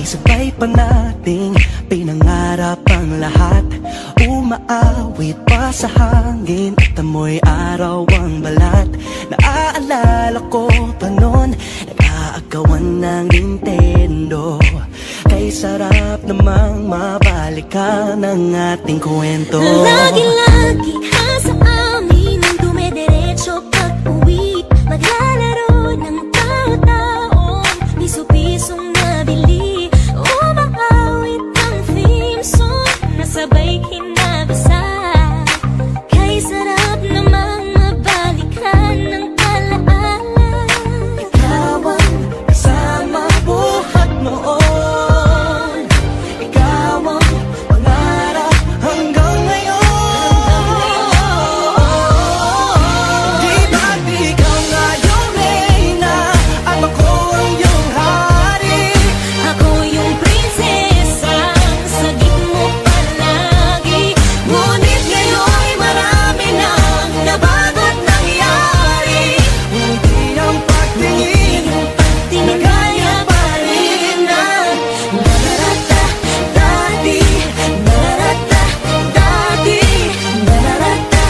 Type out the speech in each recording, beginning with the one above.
sabay pa nating pinangarap ang lahat. Umaawit pa sa hangin at amoy araw ang balat. Naaalala ko pa noon, nag-aagawan ng Nintendo. Kay sarap namang mabalikan ang ating kwento. Lagi-lagi ka sa amin ang dumediretso pag-uwi. Maglalaro ng tao-taong piso-pisong nabili. Umaawit ang theme song na sabay kinabasa. Kay sarap namang mabalikan ng alaala. Ikaw ang kasama buhat noon. Ikaw ang pangarap hanggang ngayon. Di ba't ikaw nga yung reyna at ako ang iyong hari? Ako yung prinsesa, sagip mo palagi. Ngunit ngayon'y marami nang nabago't nangyari. Hindi ang pagtingin na gaya pa rin ng nararata dati, nararata dati, nararata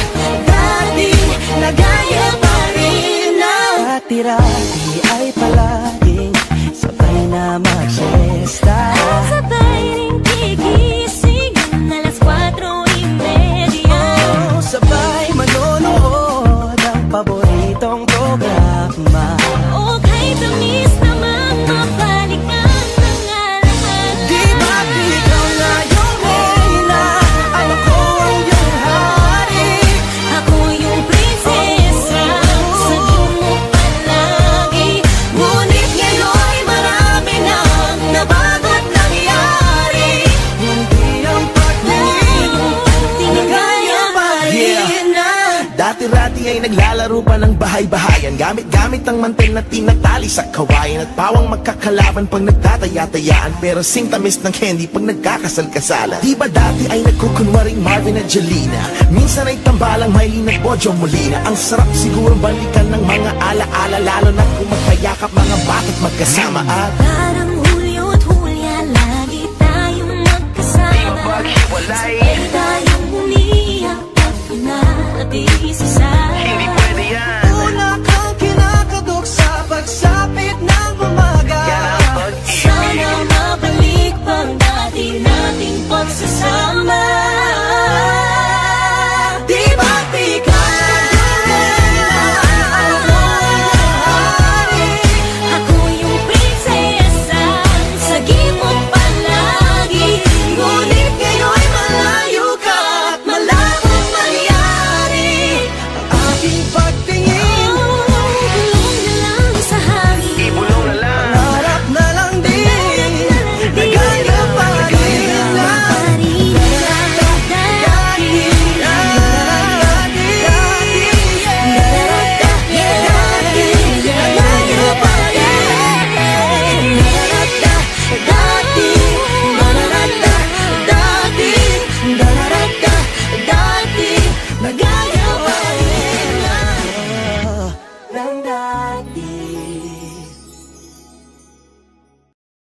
dati, na gaya pa rin ng dati-rati ay palaging sabay na mag-siesta. Sabay ring gigising ng alas 4:30. Oh, sabay manonood ng paboritong programa. O kay tamis namang mabalikan ng alaala. Di ba't ikaw nga yung reyna at ako ang iyong hari? Ako yung prinsesa, sagip mo palagi. Ngunit ngayon'y marami nang nabago't nangyari. Hindi ang pagtingin na gaya pa rin ng Dati-rati ay naglalaro pa ng bahay-bahayan, gamit-gamit ang mantel na tinatali sa kawayan. At pawang magkakalaban pag nagtataya-tayaan, pero sing tamis ng candy pag nagkakasal-kasalan. Di ba dati ay nagkukunwaring Marvin at Jelena? Minsan ay tambalang Mylene at Bojo Molina. Ang sarap siguro balikan ng mga ala-ala, lalo na kung magkayakap mga bata't magkasama. At Parang Hulyo at Hulya, lagi tayong magkasama.